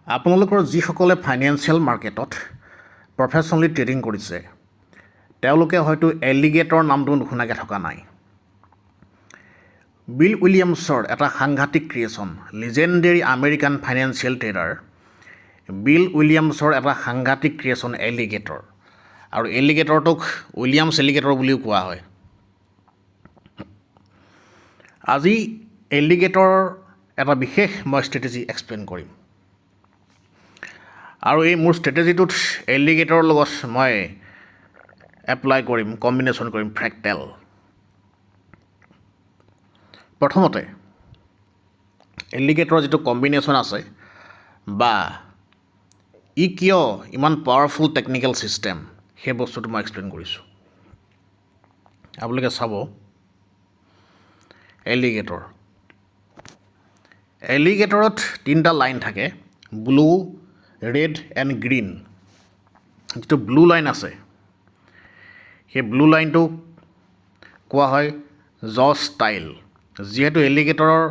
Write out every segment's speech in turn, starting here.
আপোনালোকৰ যিসকলে ফাইনেন্সিয়েল মাৰ্কেটত প্ৰফেশ্যনেলি ট্ৰেডিং কৰিছে তেওঁলোকে হয়তো এলিগেটৰ নামটো নুশুনাকৈ থকা নাই। বিল উইলিয়ামছৰ এটা সাংঘাতিক creation, legendary American financial trader Bill উইলিয়ামছৰ এটা সাংঘাতিক ক্ৰিয়েশ্যন এলিগেটৰ, আৰু এলিগেটৰটোক উইলিয়ামছ এলিগেটৰ বুলিও কোৱা হয়। আজি এলিগেটৰৰ এটা বিশেষ মই ষ্ট্ৰেটেজি এক্সপ্লেইন কৰিম, আৰু এই মোৰ ষ্ট্ৰেটেজিটোত এলিগেটৰৰ লগত মই এপ্লাই কৰিম, কম্বিনেশ্যন কৰিম ফ্ৰেক্টেল। প্ৰথমতে এলিগেটৰৰ যিটো কম্বিনেশ্যন আছে বা ই কিয় ইমান পাৱাৰফুল টেকনিকেল ছিষ্টেম, সেই বস্তুটো মই এক্সপ্লেইন কৰিছোঁ। আপোনালোকে চাব, এলিগেটৰত তিনিটা লাইন থাকে, ব্লু, ৰেড এণ্ড গ্ৰীণ। যিটো ব্লু লাইন আছে সেই ব্লু লাইনটো কোৱা হয় জ ষ্টাইল। যিহেতু এলিগেটৰৰ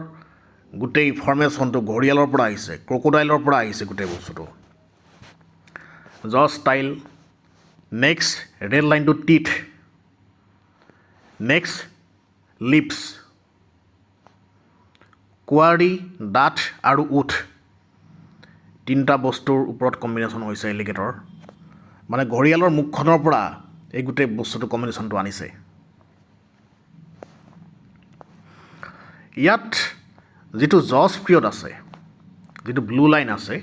গোটেই ফৰ্মেশ্যনটো ঘঁৰিয়ালৰ পৰা আহিছে, ক্ৰক'ডাইলৰ পৰা আহিছে গোটেই বস্তুটো, জ ষ্টাইল। নেক্সট ৰেড লাইনটো টিথ, নেক্সট লিপছ। কোৱাৰী, দাঁত আৰু ওঠ, তিনিটা বস্তুৰ ওপৰত কম্বিনেশ্যন হৈছে এলিগেটৰ। মানে ঘঁৰিয়ালৰ মুখখনৰ পৰা এই গোটেই বস্তুটো কম্বিনেশ্যনটো আনিছে। ইয়াত যিটো জজ পিৰিয়ড আছে, যিটো ব্লু লাইন আছে,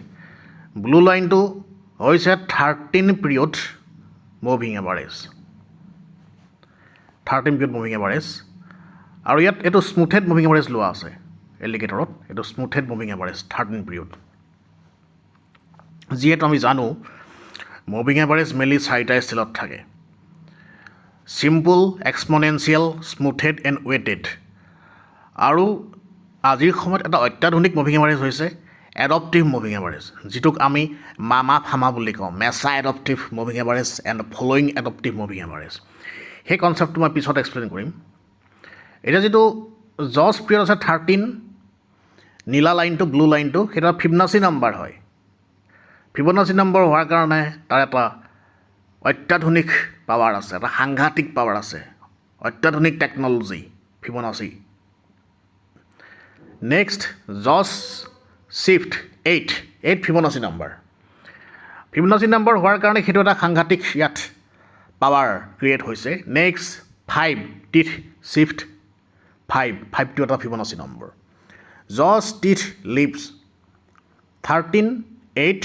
ব্লু লাইনটো হৈছে 13 period moving average, 13 period moving average. আৰু ইয়াত এইটো স্মুথেড মুভিং এভাৰেজ লোৱা আছে এলিগেটৰত, এইটো স্মুথেড মুভিং এভাৰেজ 13 পিৰিয়ড। যিহেতু আমি জানো মুভিং এভাৰেজ মেইনলি চাৰিটা ষ্টাইলত থাকে: চিম্পল, এক্সপনেনচিয়েল, স্মুথেড এণ্ড ৱেটেড। আৰু আজিৰ সময়ত এটা অত্যাধুনিক মুভিং এভাৰেজ হৈছে এডপ্টিভ মুভিং এভাৰেজ, যিটোক আমি মামা ফামা বুলি কওঁ, MESA adaptive moving average and following adaptive moving average. সেই কনচেপ্টটো মই পিছত এক্সপ্লেইন কৰিম। এতিয়া যিটো জজ পিৰিয়ড আছে 13, নীলা লাইনটো, ব্লু লাইনটো, সেইটো ফিবনাচি নাম্বাৰ হয়। ফিবনাচি নম্বৰ হোৱাৰ কাৰণে তাৰ এটা অত্যাধুনিক পাৱাৰ আছে, এটা সাংঘাতিক পাৱাৰ আছে, অত্যাধুনিক টেকন'লজি ফিবনাচি। নেক্সট জজ শ্বিফ্ট 8 ফিবনাচি নম্বৰ। ফিবনাচি নম্বৰ হোৱাৰ কাৰণে সেইটো এটা সাংঘাতিক ইয়াত পাৱাৰ ক্ৰিয়েট হৈছে। নেক্সট 5 টিথ শ্বিফ্ট 5টো এটা ফিবনাচি নম্বৰ। জজ টিথ লিপছ 13, 8,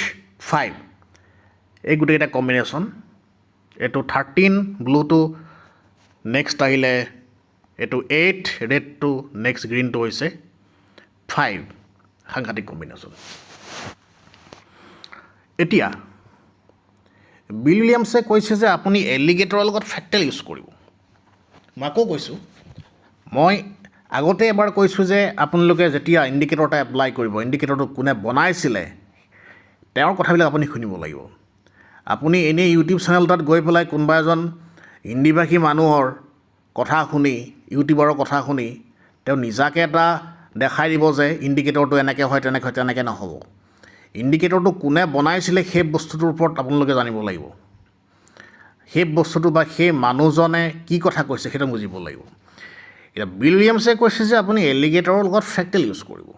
5, এই গোটেইকেইটা কম্বিনেশ্যন। এইটো 13 ব্লুটো, নেক্সট আহিলে এইটো 8 ৰেডটো, নেক্সট গ্ৰীণটো হৈছে 5, সাংঘাতিক কম্বিনেশ্যন। এতিয়া বিল উইলিয়ামছে কৈছে যে আপুনি এলিগেটৰৰ লগত ফ্ৰেক্টেল ইউজ কৰিব। মই আকৌ কৈছোঁ, মই আগতে এবাৰ কৈছোঁ যে আপোনালোকে যেতিয়া ইণ্ডিকেটৰ এটা এপ্লাই কৰিব, ইণ্ডিকেটৰটো কোনে বনাইছিলে তেওঁৰ কথাবিলাক আপুনি শুনিব লাগিব। আপুনি এনেই ইউটিউব চেনেল এটাত গৈ পেলাই কোনোবা এজন হিন্দীভাষী মানুহৰ কথা শুনি, ইউটিউবাৰৰ কথা শুনি তেওঁ নিজাকৈ এটা দেখাই দিব যে ইণ্ডিকেটৰটো এনেকৈ হয়, তেনেকৈ হয়, তেনেকৈ নহ'ব। ইণ্ডিকেটৰটো কোনে বনাইছিলে সেই বস্তুটোৰ ওপৰত আপোনালোকে জানিব লাগিব। সেই বস্তুটো বা সেই মানুহজনে কি কথা কৈছে সেইটো বুজিব লাগিব। এতিয়া বিল উইলিয়ামছে কৈছে যে আপুনি এলিগেটৰৰ লগত ফ্ৰেক্টেল ইউজ কৰিব।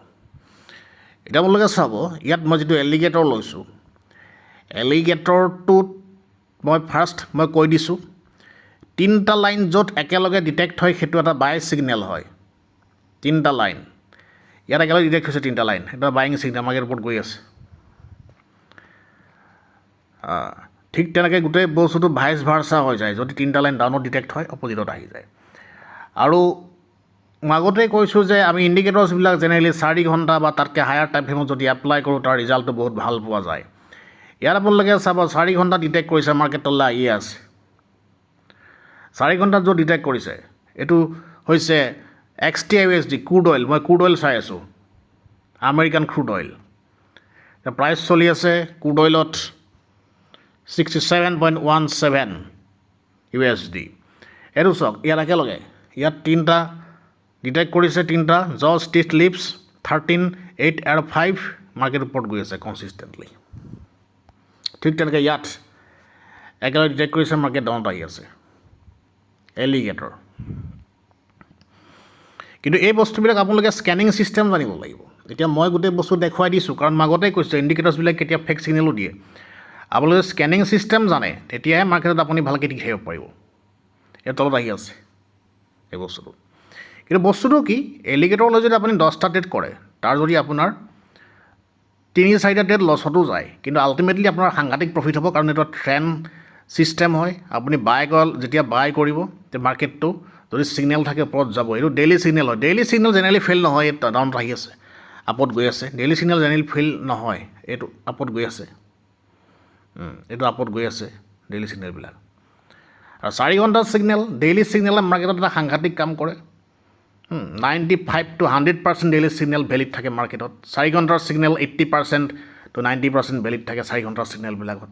এতিয়া আপোনালোকে চাব, ইয়াত মই যিটো এলিগেটৰ লৈছোঁ, এলিগেটৰটোত মই ফাৰ্ষ্ট মই কৈ দিছোঁ, তিনিটা লাইন য'ত একেলগে ডিটেক্ট হয় সেইটো এটা বাই ছিগনেল হয়। তিনিটা লাইন ইয়াত একেলগে ডিটেক্ট হৈছে, তিনিটা লাইন, এটা বাইং ছিগনেল মাৰ্কেট ওপৰত গৈ আছে। ঠিক তেনেকৈ গোটেই বস্তুটো ভাইচ ভাৰ্চা হৈ যায়, যদি তিনিটা লাইন ডাউনত ডিটেক্ট হয়, অপজিটত আহি যায়। আৰু মই আগতেই কৈছোঁ যে আমি ইণ্ডিকেটৰ্ছবিলাক জেনেৰেলি 4 ঘণ্টা বা তাতকৈ হায়াৰ টাইম ফ্ৰেমত যদি এপ্লাই কৰোঁ তাৰ ৰিজাল্টটো বহুত ভাল পোৱা যায়। ইয়াত আপোনালোকে চাব 4 ঘণ্টা ডিটেক্ট কৰিছে, মাৰ্কেট তললৈ আহিয়ে আছে। 4 ঘণ্টাত য'ত ডিটেক্ট কৰিছে এইটো হৈছে XTIUSD ক্ৰুড অইল। মই ক্ৰুড অইল চাই আছোঁ, আমেৰিকান ক্ৰুড অইল। প্ৰাইচ চলি আছে ক্ৰুড অইলত 67.17 USD। এইটো চাওক, ইয়াত একেলগে ইয়াত ডিটেক্ট কৰিছে তিনিটা, জজ টিথ লিপছ 13, 8 আৰু 5, মাৰ্কেট ওপৰত গৈ আছে কনচিষ্টেণ্টলি ঠিক তেনেকৈ ইয়াত একেলগে ডিটেক্ট কৰিছে মাৰ্কেট ডাউনত আহি আছে এলিগেটৰ কিন্তু এই বস্তুবিলাক আপোনালোকে স্কেনিং ছিষ্টেম জানিব লাগিব এতিয়া মই গোটেই বস্তু দেখুৱাই দিছোঁ কাৰণ মই আগতেই কৈছোঁ ইণ্ডিকেটৰ্ছবিলাক কেতিয়া ফেক ছিগনেলো দিয়ে আপোনালোকে স্কেনিং ছিষ্টেম জানে তেতিয়াহে মাৰ্কেটত আপুনি ভালকৈ টিকি থাকিব পাৰিব ইয়াৰ তলত আহি আছে এই বস্তুটো কিন্তু বস্তুটো কি এলিগেটৰলৈ যদি আপুনি 10টা ট্ৰেড কৰে তাৰ যদি আপোনাৰ 3-4টা ট্ৰেড লছতো যায় কিন্তু আল্টিমেটলি আপোনাৰ সাংঘাতিক প্ৰফিট হ'ব কাৰণ এইটো ট্ৰেণ্ড ছিষ্টেম হয় আপুনি যেতিয়া বাই কৰিব তেতিয়া মাৰ্কেটটো যদি ছিগনেল থাকে ওপৰত যাব এইটো ডেইলি ছিগনেল হয় ডেইলি ছিগনেল জেনেৰেলি ফেইল নহয় এইটো ডাউনত আহি আছে আপত গৈ আছে ডেইলি ছিগনেল জেনেৰেলি ফেইল নহয় এইটো আপত গৈ আছে এইটো আপত গৈ আছে ডেইলি ছিগনেলবিলাক আৰু 4 ঘণ্টাৰ ছিগনেল ডেইলি ছিগনেলে মাৰ্কেটত এটা সাংঘাতিক কাম কৰে 95 to 100% ডেইলি ছিগনেল ভেলিড থাকে মাৰ্কেটত 4 ঘণ্টাৰ ছিগনেল 80% to 90% ভেলিড থাকে 4 ঘণ্টাৰ ছিগনেলবিলাকত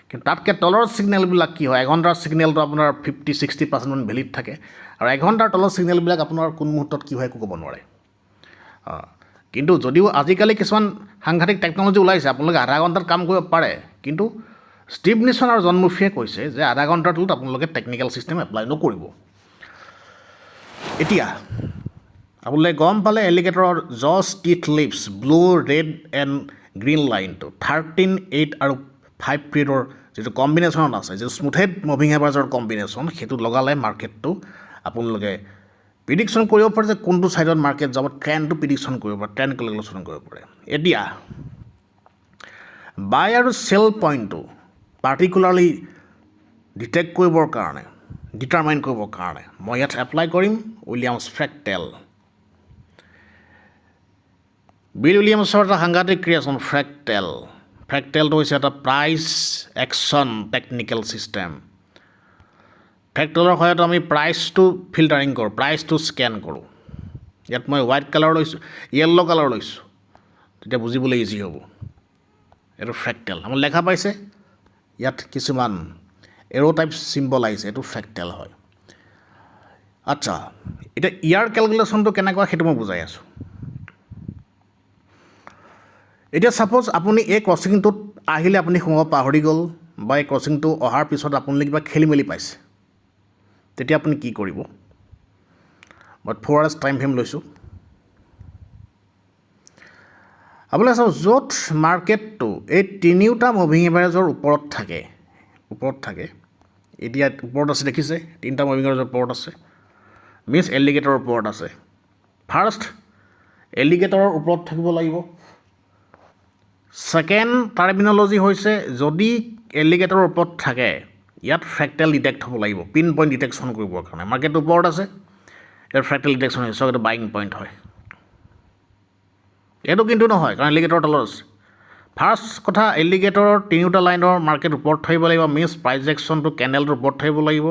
কিন্তু তাতকৈ তলৰ ছিগনেলবিলাক কি হয় 1 ঘণ্টাৰ ছিগনেলটো আপোনাৰ 50-60% ভেলিড থাকে আৰু 1 ঘণ্টাৰ তলৰ ছিগনেলবিলাক আপোনাৰ কোন মুহূৰ্তত কি হয় একো ক'ব নোৱাৰে কিন্তু যদিও আজিকালি কিছুমান সাংঘাতিক টেকন'লজি ওলাইছে আপোনালোকে আধা ঘণ্টাত কাম কৰিব পাৰে কিন্তু ষ্টিভ নিছন আৰু জন মুফিয়ে কৈছে যে আধা ঘণ্টাৰ তলত আপোনালোকে টেকনিকেল ছিষ্টেম এপ্লাই নকৰিব এতিয়া আপোনালোকে গম পালে এলিগেটৰৰ জছ টিথ লিপছ ব্লু ৰেড এণ্ড গ্ৰীণ লাইনটো 13, 8 আৰু 5 পিৰিয়ডৰ যিটো কম্বিনেশ্যনত আছে যিটো স্মুথেড মুভিং এভাৰেজৰ কম্বিনেশ্যন সেইটো লগালে মাৰ্কেটটো আপোনালোকে প্ৰিডিকশ্যন কৰিব পাৰে যে কোনটো ছাইডত মাৰ্কেট যাব ট্ৰেণ্ডটো প্ৰিডিকশ্যন কৰিব পাৰে ট্ৰেণ্ড কেলকুলেশ্যন কৰিব পাৰে এতিয়া বাই আৰু চেল পইণ্টটো পাৰ্টিকুলাৰলি ডিটেক্ট কৰিবৰ কাৰণে ডিটাৰমাইন কৰিবৰ কাৰণে মই ইয়াত এপ্লাই কৰিম উইলিয়ামছ ফ্ৰেক্টেল বিল উইলিয়ামছৰ এটা সাংঘাতিক ক্ৰিয়েশ্যন ফ্ৰেক্টেলটো হৈছে এটা প্ৰাইচ একশ্যন টেকনিকেল ছিষ্টেম ফ্ৰেক্টেলৰ সহায়ত আমি প্ৰাইচটো ফিল্টাৰিং কৰোঁ প্ৰাইচটো স্কেন কৰোঁ ইয়াত মই হোৱাইট কালাৰ লৈছোঁ য়েল্ল' কালাৰ লৈছোঁ তেতিয়া বুজিবলৈ ইজি হ'ব এইটো ফ্ৰেক্টেল আমাৰ লেখা পাইছে ইয়াত কিছুমান এৰ' টাইপ চিম্বল আহিছে এইটো ফ্ৰেক্টেল হয় আচ্ছা এতিয়া ইয়াৰ কেলকুলেশ্যনটো কেনেকুৱা সেইটো মই বুজাই আছোঁ এতিয়া ছাপ'জ আপুনি এই ক্ৰচিংটোত আহিলে আপুনি সোমাব পাহৰি গ'ল বা এই ক্ৰচিংটো অহাৰ পিছত আপুনি কিবা খেলি মেলি পাইছে তেতিয়া আপুনি কি কৰিব মই 4 hours টাইম ফ্ৰেম লৈছোঁ আপোনালোকে চাওক য'ত মাৰ্কেটটো এই 3টা মুভিং এভাৰেজৰ ওপৰত থাকে এতিয়া ওপৰত আছে দেখিছে 3টা মুভিং এভাৰেজৰ ওপৰত আছে মিনছ এলিগেটৰৰ ওপৰত আছে ফাৰ্ষ্ট এলিগেটৰৰ ওপৰত থাকিব লাগিব ছেকেণ্ড টাৰ্মিনলজি হৈছে যদি এলিগেটৰৰ ওপৰত থাকে ইয়াত ফ্ৰেক্টেল ডিটেক্ট হ'ব লাগিব পিন পইণ্ট ডিটেকশ্যন কৰিবৰ কাৰণে মাৰ্কেটৰ ওপৰত আছে ইয়াত ফ্ৰেক্টেল ডিটেকশ্যন হৈছে চব এইটো বাইং পইণ্ট হয় এইটো কিন্তু নহয় কাৰণ এলিগেটৰৰ তলত আছে ফাৰ্ষ্ট কথা এলিগেটৰৰ 3টা লাইনৰ মাৰ্কেট ওপৰত থাকিব লাগিব মিনছ প্ৰাইজ একশ্যনটো কেণ্ডেলটোৰ ওপৰত থাকিব লাগিব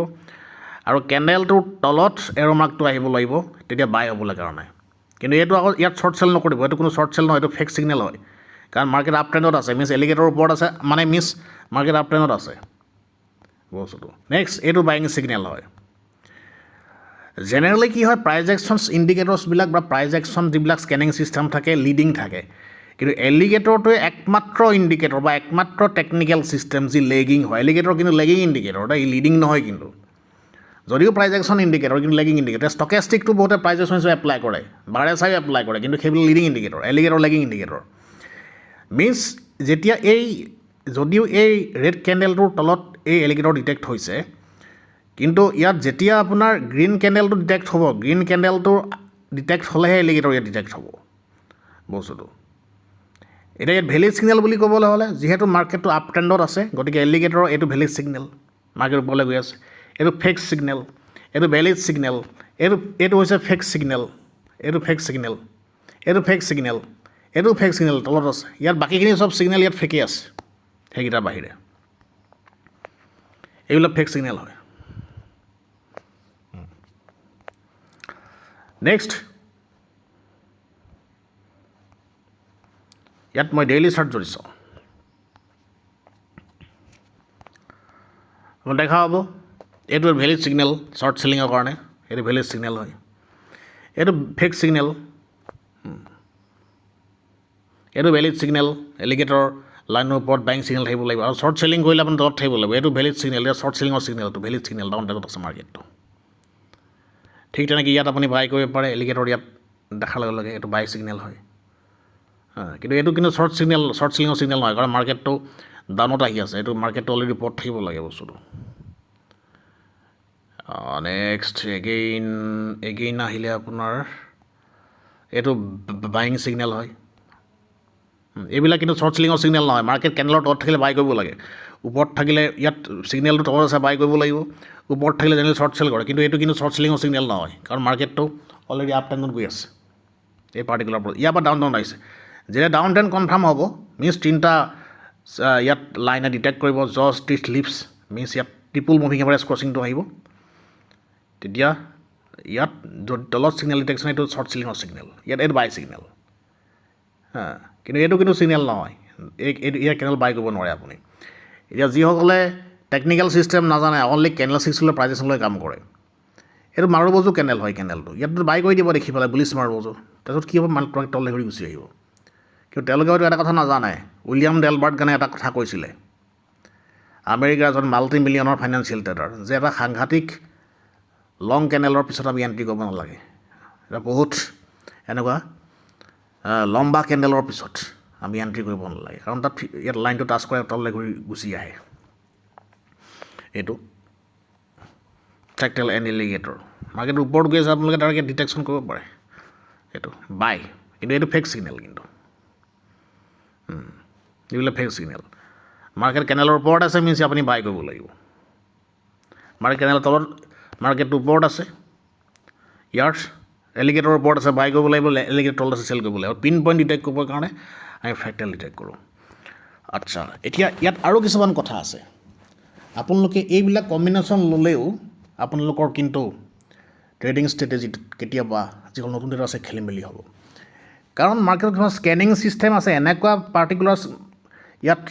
আৰু কেণ্ডেলটোৰ তলত এৰ' মাৰ্কটো আহিব লাগিব তেতিয়া বাই হ'বলৈ কাৰণে কিন্তু এইটো আকৌ ইয়াত শ্বৰ্ট চেল নকৰিব এইটো কোনো শ্বৰ্ট চেল নহয় এইটো ফেক ছিগনেল হয় কাৰণ মাৰ্কেট আপ ট্ৰেণ্ডত আছে মিনছ এলিগেটৰৰ ওপৰত আছে মানে মিনছ মাৰ্কেট আপ ট্ৰেণ্ডত আছে বস্তুটো নেক্সট এইটো বাইং ছিগনেল হয় জেনেৰেলি কি হয় প্ৰাইজ একশ্যনছ ইণ্ডিকেটৰ্ছবিলাক বা প্ৰাইজ একশ্যন যিবিলাক স্কেনিং ছিষ্টেম থাকে লিডিং থাকে কিন্তু এলিগেটৰটোৱে একমাত্ৰ ইণ্ডিকেটৰ বা একমাত্ৰ টেকনিকেল ছিষ্টেম যি লেগিং হয় এলিগেটৰ কিন্তু লেগিং ইণ্ডিকেটৰ ই লিডিং নহয় কিন্তু যদিও প্ৰাইজ একশ্যন ইণ্ডিকেটৰ কিন্তু লেগিং ইণ্ডিকেটৰ ষ্টকেষ্টিকটো বহুতে প্ৰাইজ একশ্যন হিচাপে এপ্লাই কৰে বাৰে চাই এপ্লাই কৰে কিন্তু সেইবিলাক leading indicator alligator lagging indicator means যেতিয়া যদিও এই ৰেড কেণ্ডেলটোৰ তলত এই এলিগেটৰ ডিটেক্ট হৈছে কিন্তু ইয়াত যেতিয়া আপোনাৰ গ্ৰীণ কেণ্ডেলটো ডিটেক্ট হ'ব গ্ৰীণ কেণ্ডেলটো ডিটেক্ট হ'লেহে এলিগেটৰ ইয়াত ডিটেক্ট হ'ব বস্তুটো এতিয়া ইয়াত ভেলিড ছিগনেল বুলি ক'বলৈ হ'লে যিহেতু মাৰ্কেটটো আপ ট্ৰেণ্ডত আছে গতিকে এলিগেটৰৰ এইটো ভেলিড ছিগনেল মাৰ্কেট ওপৰলৈ গৈ আছে এইটো ফেক ছিগনেল এইটো ভেলিড ছিগনেল এইটো হৈছে ফেক ছিগনেল এইটো ফেক ছিগনেল এইটো ফেক ছিগনেল এইটো ফেক ছিগনেল তলত আছে ইয়াত বাকীখিনি চব ছিগনেল ইয়াত ফেকেই আছে সেইকেইটাৰ বাহিৰে এইবিলাক ফেক ছিগনেল হয় নেক্সট ইয়াত মই ডেইলি চাৰ্ট জুৰিছোঁ দেখা হ'ব এইটো ভেলিড ছিগনেল শ্বৰ্ট চেলিঙৰ কাৰণে এইটো ভেলিড ছিগনেল হয় এইটো ফেক ছিগনেল এইটো ভেলিড ছিগনেল এলিগেটৰ লাইনৰ ওপৰত বাইং ছিগনেল থাকিব লাগিব আৰু শ্বৰ্ট চেলিং কৰিলে আপুনি তলত থাকিব লাগিব এইটো ভেলিড ছিগনেল এতিয়া শ্বৰ্ট চেলিঙৰ ছিগনেলটো ভেলিড ছিগনেল ডাউন ট্ৰেণ্ডত আছে মাৰ্কেটটো ঠিক তেনেকৈ ইয়াত আপুনি বাই কৰিব পাৰে এলিগেটৰ ইয়াত দেখাৰ লগে লগে এইটো বাই ছিগনেল হয় কিন্তু এইটো কিন্তু শ্বৰ্ট চেলিঙৰ ছিগনেল নহয় কাৰণ মাৰ্কেটটো ডাউনত আহি আছে এইটো মাৰ্কেটটো অলৰেডি ওপৰত থাকিব লাগে বস্তুটো নেক্সট এগেইন আহিলে আপোনাৰ এইটো বাইং ছিগনেল হয় এইবিলাক কিন্তু শ্বৰ্ট চেলিঙৰ ছিগনেল নহয় মাৰ্কেট কেণ্ডেলৰ তলত থাকিলে বাই কৰিব লাগে ওপৰত থাকিলে ইয়াত ছিগনেলটো তলত আছে বাই কৰিব লাগিব ওপৰত থাকিলে জেনেৰেলি শ্বৰ্ট চেল কৰে কিন্তু এইটো কিন্তু শ্বৰ্ট চেলিঙৰ ছিগনেল নহয় কাৰণ মাৰ্কেটটো অলৰেডি আপ ট্ৰেণ্ডত গৈ আছে এই পাৰ্টিকুলাৰ ইয়াৰ পৰা ডাউন আহিছে যেতিয়া ডাউন ট্ৰেণ্ড কনফাৰ্ম হ'ব মিনছ তিনিটা ইয়াত লাইনে ডিটেক্ট কৰিব জজ টিথ লিপছ মিনছ ইয়াত ট্ৰিপুল মুভিং এভাৰেজ ক্ৰচিংটো আহিব তেতিয়া ইয়াত তলত ছিগনেল ডিটেকশ্যন এইটো শ্বৰ্ট চেলিঙৰ ছিগনেল ইয়াত এইটো বাই ছিগনেল কিন্তু এইটো ছিগনেল নহয় ইয়াৰ কেনেল বাই কৰিব নোৱাৰে আপুনি এতিয়া যিসকলে টেকনিকেল ছিষ্টেম নাজানে অনলি কেনেল ছিক্সলৈ প্ৰাইজেশ্যন লৈ কাম কৰে এইটো মাৰুবজু কেনেল হয় কেনেলটো ইয়াততো বাই কৰি দিব দেখি পেলাই বুলিছ মাৰুবজু তাৰপিছত কি হ'ব তোমাক তললৈ ঘূৰি গুচি আহিব কিন্তু তেওঁলোকে হয়তো এটা কথা নাজানে উইলিয়াম ডেলবাৰ্ট গানে এটা কথা কৈছিলে আমেৰিকাৰ এজন মাল্টি মিলিয়নৰ ফাইনেন্সিয়েল ট্ৰেডাৰ যে এটা সাংঘাতিক লং কেনেলৰ পিছত আমি এণ্ট্ৰি কৰিব নালাগে এটা বহুত এনেকুৱা লম্বা কেণ্ডেলৰ পিছত আমি এণ্ট্ৰি কৰিব নালাগে কাৰণ তাত ইয়াত লাইনটো টাচ কৰে তললৈ ঘূৰি গুচি আহে এইটো ফ্ৰেক্টেল এণ্ড এলিগেটৰ মাৰ্কেট ওপৰত গৈ আছে আপোনালোকে ডাইৰেক্ট ডিটেকশ্যন কৰিব পাৰে এইটো বাই কিন্তু এইটো ফেক ছিগনেল কিন্তু এইবিলাক ফেক ছিগনেল মাৰ্কেট কেনেলৰ ওপৰত আছে মিনছ আপুনি বাই কৰিব লাগিব মাৰ্কেট কেনেলৰ তলত মাৰ্কেটটো ওপৰত আছে ইয়াৰ এলিগেটৰৰ ওপৰত আছে বাই কৰিব লাগিব এলিগেটৰ তলত আছে চেল কৰিব লাগিব পিন পইণ্ট ডিটেক্ট কৰিবৰ কাৰণে আমি ফ্ৰেক্টেল ডিটেক্ট কৰোঁ আচ্ছা এতিয়া ইয়াত আৰু কিছুমান কথা আছে আপোনালোকে এইবিলাক কম্বিনেশ্যন ল'লেও আপোনালোকৰ কিন্তু ট্ৰেডিং ষ্ট্ৰেটেজিত কেতিয়াবা যিখন নতুন ট্ৰেডাৰ আছে খেলি মেলি হ'ব কাৰণ মাৰ্কেটত কিছুমান স্কেনিং ছিষ্টেম আছে এনেকুৱা পাৰ্টিকুলাৰ ইয়াত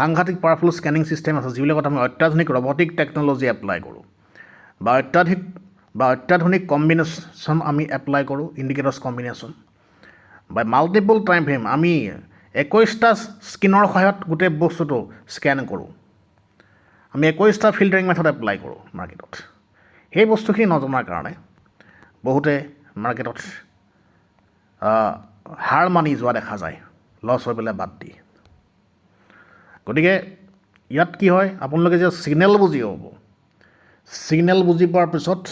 সাংঘাতিক পাৱাৰফুল স্কেনিং ছিষ্টেম আছে যিবিলাকত আমি অত্যাধুনিক ৰবটিক টেকন'লজি এপ্লাই কৰোঁ বা অত্যাধুনিক কম্বিনেশ্যন আমি এপ্লাই কৰোঁ ইণ্ডিকেটৰ্ছ কম্বিনেশ্যন বা মাল্টিপল টাইম ফ্ৰেম আমি 21টা স্কিনৰ সহায়ত গোটেই বস্তুটো স্কেন কৰোঁ আমি 21টা ফিল্টাৰিং মেথড এপ্লাই কৰোঁ মাৰ্কেটত সেই বস্তুখিনি নজনাৰ কাৰণে বহুতে মাৰ্কেটত হাৰ মানি যোৱা দেখা যায় লছ হৈ পেলাই বাদ দি গতিকে ইয়াত কি হয় আপোনালোকে যে ছিগনেল বুজি হ'ব ছিগনেল বুজি পোৱাৰ পিছত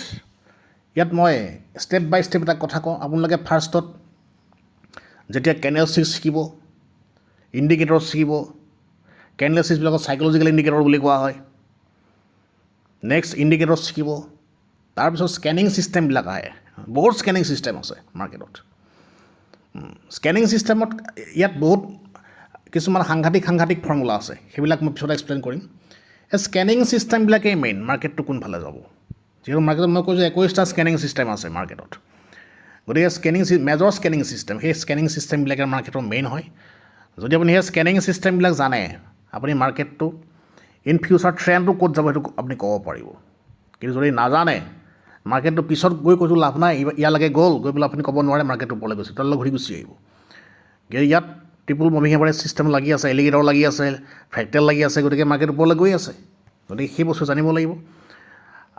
ইয়াত মই ষ্টেপ বাই ষ্টেপ এটা কথা কওঁ আপোনালোকে ফাৰ্ষ্টত যেতিয়া কেনেল ছিক্স শিকিব ইণ্ডিকেটৰ শিকিব কেনেল ছিক্সবিলাকক চাইক'লজিকেল ইণ্ডিকেটৰ বুলি কোৱা হয় নেক্সট ইণ্ডিকেটৰ শিকিব তাৰপিছত স্কেনিং ছিষ্টেমবিলাক আহে বহুত স্কেনিং ছিষ্টেম আছে মাৰ্কেটত স্কেনিং ছিষ্টেমত ইয়াত বহুত কিছুমান সাংঘাতিক ফৰ্মুলা আছে সেইবিলাক মই পিছত এক্সপ্লেইন কৰিম এই স্কেনিং ছিষ্টেমবিলাকেই মেইন মাৰ্কেটটো কোনফালে যাব যিহেতু মাৰ্কেটত মই কৈছোঁ 21টা স্কেনিং ছিষ্টেম আছে মাৰ্কেটত গতিকে মেজৰ স্কেনিং ছিষ্টেম সেই স্কেনিং ছিষ্টেমবিলাকে মাৰ্কেটৰ মেইন হয় যদি আপুনি সেই স্কেনিং ছিষ্টেমবিলাক জানে আপুনি মাৰ্কেটটো ইন ফিউচাৰ ট্ৰেণ্ডটো ক'ত যাব সেইটো আপুনি ক'ব পাৰিব কিন্তু যদি নাজানে মাৰ্কেটটো পিছত গৈ কৈছোঁ লাভ নাই ইয়ালৈকে গ'ল গৈ পেলাই আপুনি ক'ব নোৱাৰে মাৰ্কেটটো ওপৰলৈ গৈছে তললৈ ঘূৰি গুচি আহিব ইয়াত ট্ৰিপুল মুভিং এভাৰেজ ছিষ্টেম লাগি আছে এলিগেটৰ লাগি আছে ফ্ৰেক্টেল লাগি আছে গতিকে মাৰ্কেট ওপৰলৈ গৈ আছে গতিকে সেই বস্তু জানিব লাগিব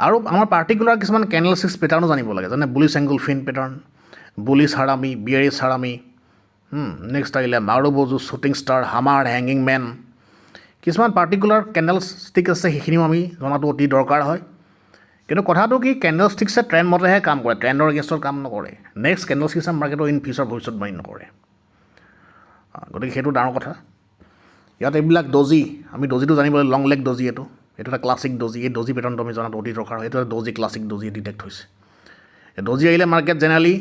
আৰু আমাৰ পাৰ্টিকুলাৰ কিছুমান কেনেল ছিক্স পেটাৰ্নো জানিব লাগে যেনে বুলিছ এংগল ফিন পেটাৰ্ণ বুলিছ হাৰামি বিয়েৰিছ হাৰামি নেক্সট আহিলে মাৰুবজু শ্বুটিং ষ্টাৰ হামাৰ হেংগিং মেন কিছুমান পাৰ্টিকুলাৰ কেণ্ডেল ষ্টিক আছে সেইখিনিও আমি জনাটো অতি দৰকাৰ হয় কিন্তু কথাটো কি কেণ্ডেল ষ্টিক্সে ট্ৰেণ্ড মতেহে কাম কৰে ট্ৰেণ্ডৰ এগেইনষ্টত কাম নকৰে নেক্সট কেণ্ডেল ষ্টিক্সে মাৰ্কেটৰ ইন ফিউচাৰ ভৱিষ্যতবাণী নকৰে গতিকে সেইটো ডাঙৰ কথা ইয়াত এইবিলাক ডজি আমি ডজিটো জানিব লাগে লং লেগ ডজি এইটো এটা ক্লাছিক ডজি এই ডজি পেটাৰ্ণটো আমি জনাটো অতি দৰকাৰ হয় এইটো এটা ডজি ক্লাছিক ডজি ডিটেক্ট হৈছে ডজি আহিলে মাৰ্কেট জেনেৰেলি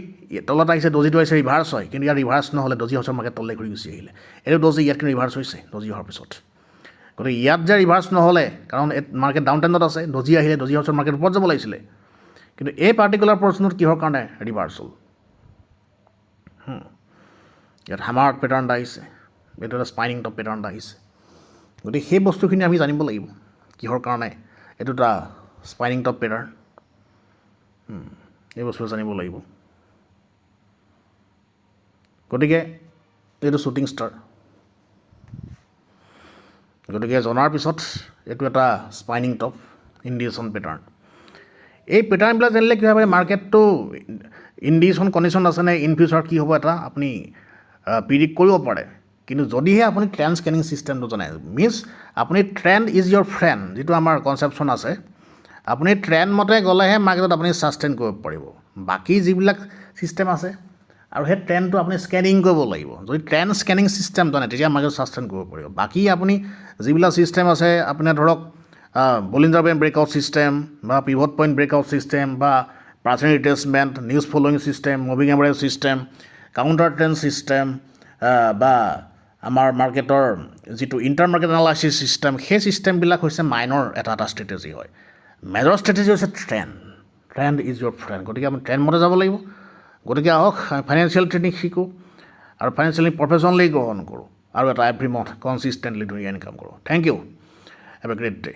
তলত আহিছে ডজিটো আহিছে ৰিভাৰ্চ হয় কিন্তু ইয়াৰ ৰিভাৰ্চ নহ'লে ডজি হাউচৰ মাৰ্কেট তললৈ ঘূৰি গুচি আহিলে এইটো ডজি ইয়াত কিন্তু ৰিভাৰ্চ হৈছে ডজি হোৱাৰ পিছত গতিকে ইয়াত যে ৰিভাৰ্চ নহ'লে কাৰণ মাৰ্কেট ডাউন ট্ৰেণ্ডত আছে ডজি আহিলে ডজি হাউচৰ মাৰ্কেট ওপৰত যাব লাগিছিলে কিন্তু এই পাৰ্টিকুলাৰ পৰ্চনত কিহৰ কাৰণে ৰিভাৰ্চ হ'ল ইয়াত হামাৰ পেটাৰ্ণ এটা আহিছে এইটো এটা স্পাইনিং টপ পেটাৰ্ণ এটা আহিছে গতিকে সেই বস্তুখিনি আমি জানিব লাগিব কিহৰ কাৰণে এইটো এটা স্পাইনিং টপ পেটাৰ্ণ এই বস্তু জানিব লাগিব গতিকে এইটো শ্বুটিং ষ্টাৰ গতিকে জনাৰ পিছত এইটো এটা স্পাইনিং টপ ইণ্ডিয়েশ্যন পেটাৰ্ণ এই পেটাৰ্ণবিলাক জানিলে কি হয় মাৰ্কেটটো ইণ্ডিয়েশ্যন কণ্ডিশ্যন আছেনে ইন ফিউচাৰ কি হ'ব এটা আপুনি প্ৰিডিক্ট কৰিব পাৰে কিন্তু যদিহে আপুনি ট্ৰেণ্ড স্কেনিং ছিষ্টেমটো জানে মিনছ আপুনি ট্ৰেণ্ড ইজ ইয়'ৰ ফ্ৰেণ্ড যিটো আমাৰ কনচেপশ্যন আছে আপুনি ট্ৰেণ্ড মতে গ'লেহে মাৰ্কেটত আপুনি ছাষ্টেইন কৰিব পাৰিব বাকী যিবিলাক ছিষ্টেম আছে আৰু সেই ট্ৰেণ্ডটো আপুনি স্কেনিং কৰিব লাগিব যদি ট্ৰেণ্ড স্কেনিং ছিষ্টেম জানে তেতিয়া মাৰ্কেট ছাষ্টেইন কৰিব পাৰিব বাকী আপুনি যিবিলাক ছিষ্টেম আছে আপোনাৰ ধৰক বলিঞ্জাৰ বেণ্ড ব্ৰেকআউট ছিষ্টেম বা পিভট পইণ্ট ব্ৰেকআউট ছিষ্টেম বা pricing retracement news following system moving average system counter trend system বা আমাৰ মাৰ্কেটৰ যিটো ইণ্টাৰ মাৰ্কেট এনালাইচিছ ছিষ্টেম সেই ছিষ্টেমবিলাক হৈছে মাইনৰ এটা ষ্ট্ৰেটেজি হয় মেজৰ ষ্ট্ৰেটেজি হৈছে ট্ৰেণ্ড ইজ ইয়'ৰ ফ্ৰেণ্ড গতিকে আমি ট্ৰেণ্ড মতে যাব লাগিব গতিকে আহক আমি ফাইনেন্সিয়েল ট্ৰেডিং শিকোঁ আৰু ফাইনেন্সিয়েলি প্ৰফেশ্যনেলি গ্ৰহণ কৰোঁ আৰু এটা এভৰি মান্থ কনচিষ্টেণ্টলি ধুনীয়া ইনকাম কৰোঁ thank you have a great day